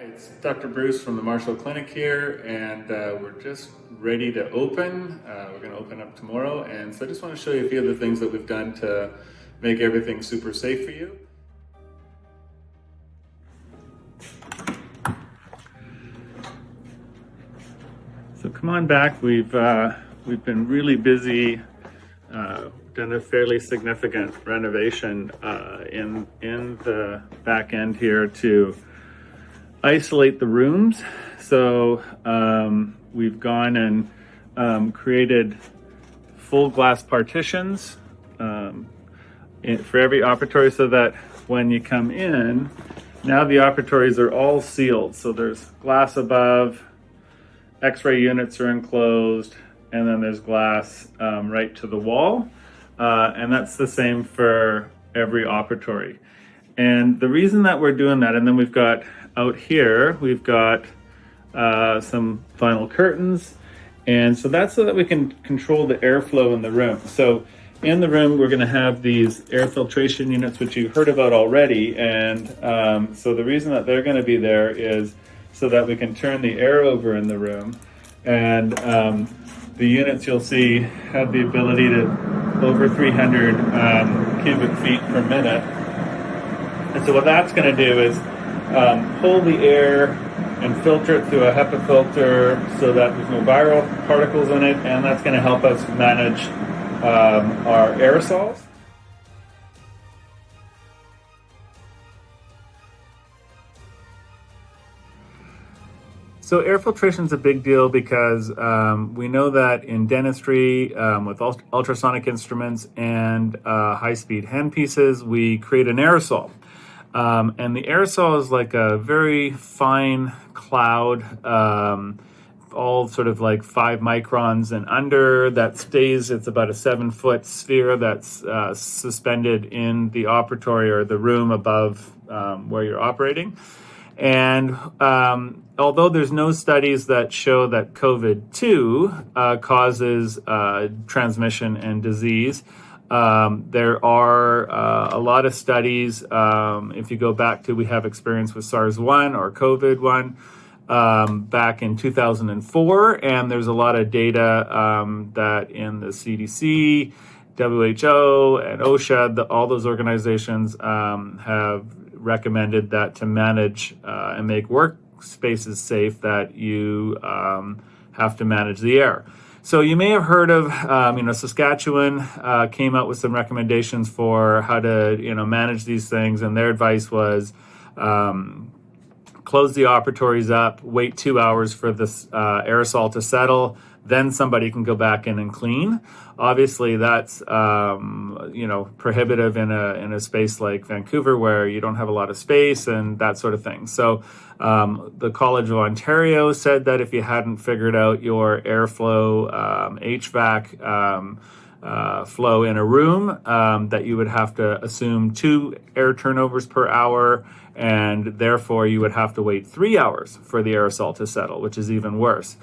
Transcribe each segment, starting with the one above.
It's Dr. Bruce from the Marshall Clinic here, and we're just ready to open. We're going to open up tomorrow, and so I just want to show you a few of the things that we've done to make everything super safe for you. So come on back. We've been really busy. Done a fairly significant renovation in the back end here to isolate the rooms. So we've gone and created full glass partitions for every operatory, so that when you come in, now the operatories are all sealed. So there's glass above, X-ray units are enclosed, and then there's glass right to the wall. And that's the same for every operatory. And the reason that we're doing that, and then we've got out here, we've got some vinyl curtains. And so that's so that we can control the airflow in the room. So in the room, we're gonna have these air filtration units, which you've heard about already. And so the reason that they're gonna be there is so that we can turn the air over in the room. And the units you'll see have the ability to over 300 cubic feet per minute. And so what that's going to do is pull the air and filter it through a HEPA filter so that there's no viral particles in it, and that's going to help us manage our aerosols. So air filtration is a big deal because we know that in dentistry, with ultrasonic instruments and high-speed handpieces, we create an aerosol. And the aerosol is like a very fine cloud, all sort of like 5 microns and under, that stays, it's about a 7-foot sphere that's suspended in the operatory or the room above where you're operating. And although there's no studies that show that COVID-2 causes transmission and disease, there are a lot of studies. If you go back to, we have experience with SARS-1 or COVID-1 back in 2004, and there's a lot of data that in the CDC, WHO, and OSHA, all those organizations have recommended that to manage and make workspaces safe, that you have to manage the air. So you may have heard of, Saskatchewan came out with some recommendations for how to, manage these things, and their advice was close the operatories up, wait 2 hours for this aerosol to settle, then somebody can go back in and clean. Obviously, that's prohibitive in a space like Vancouver, where you don't have a lot of space and that sort of thing. So the College of Ontario said that if you hadn't figured out your airflow, HVAC flow in a room, that you would have to assume 2 air turnovers per hour, and therefore you would have to wait 3 hours for the aerosol to settle, which is even worse.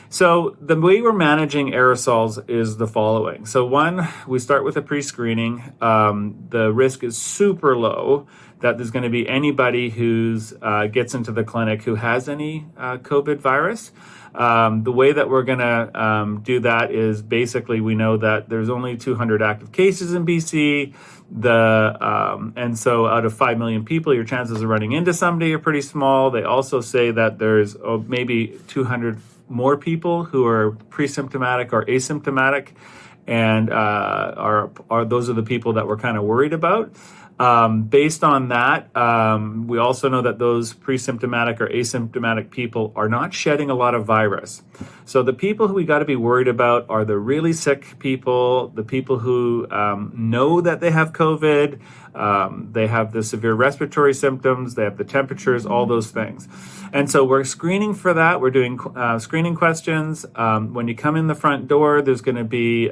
So the way we're managing aerosols is the following. So one, we start with a pre-screening. The risk is super low that there's going to be anybody who's gets into the clinic who has any COVID virus. The way that we're going to do that is basically we know that there's only 200 active cases in BC. And so out of 5 million people, your chances of running into somebody are pretty small. They also say that there's maybe 200 more people who are pre-symptomatic or asymptomatic, and those are the people that we're kind of worried about. Based on that, we also know that those pre-symptomatic or asymptomatic people are not shedding a lot of virus. So the people who we got to be worried about are the really sick people, the people who know that they have COVID, they have the severe respiratory symptoms, they have the temperatures, all those things. And so we're screening for that. We're doing screening questions. When you come in the front door, there's going to be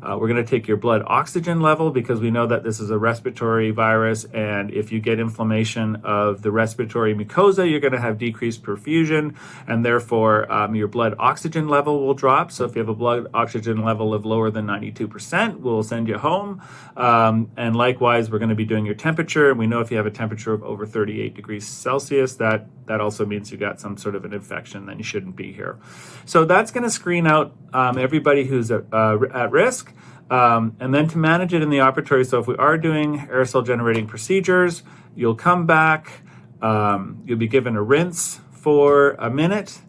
We're going to take your blood oxygen level because we know that this is a respiratory virus, and if you get inflammation of the respiratory mucosa, you're going to have decreased perfusion, and therefore your blood oxygen level will drop. So if you have a blood oxygen level of lower than 92%, we'll send you home. And likewise, we're going to be doing your temperature. And we know if you have a temperature of over 38 degrees Celsius, that also means you got some sort of an infection, then you shouldn't be here. So that's going to screen out everybody who's at risk. And then to manage it in the operatory, so if we are doing aerosol generating procedures, you'll come back, you'll be given a rinse for a minute.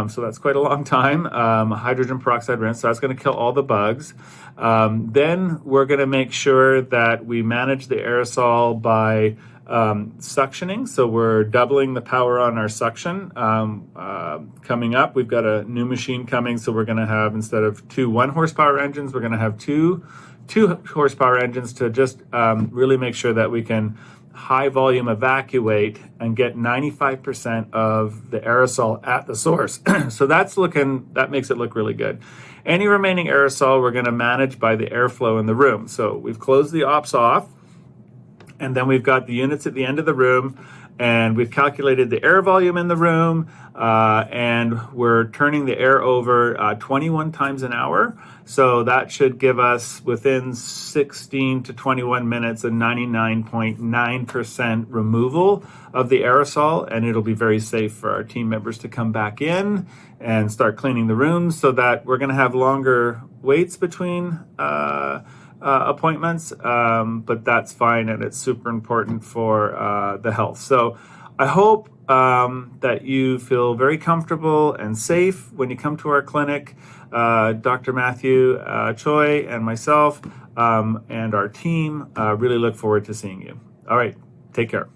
So that's quite a long time, hydrogen peroxide rinse. So that's going to kill all the bugs. Then we're going to make sure that we manage the aerosol by suctioning. So we're doubling the power on our suction. Coming up, we've got a new machine coming. So we're going to have, instead of 2 1-horsepower engines, we're going to have two 2-horsepower engines to just really make sure that we can high volume evacuate and get 95% of the aerosol at the source. So that makes it look really good. Any remaining aerosol we're going to manage by the airflow in the room. So we've closed the ops off, and then we've got the units at the end of the room, and we've calculated the air volume in the room, and we're turning the air over 21 times an hour. So that should give us, within 16 to 21 minutes, a 99.9% removal of the aerosol, and it'll be very safe for our team members to come back in and start cleaning the rooms, so that we're going to have longer waits between appointments, but that's fine, and it's super important for the health. So I hope that you feel very comfortable and safe when you come to our clinic. Dr. Matthew Choi and myself and our team really look forward to seeing you. All right, take care.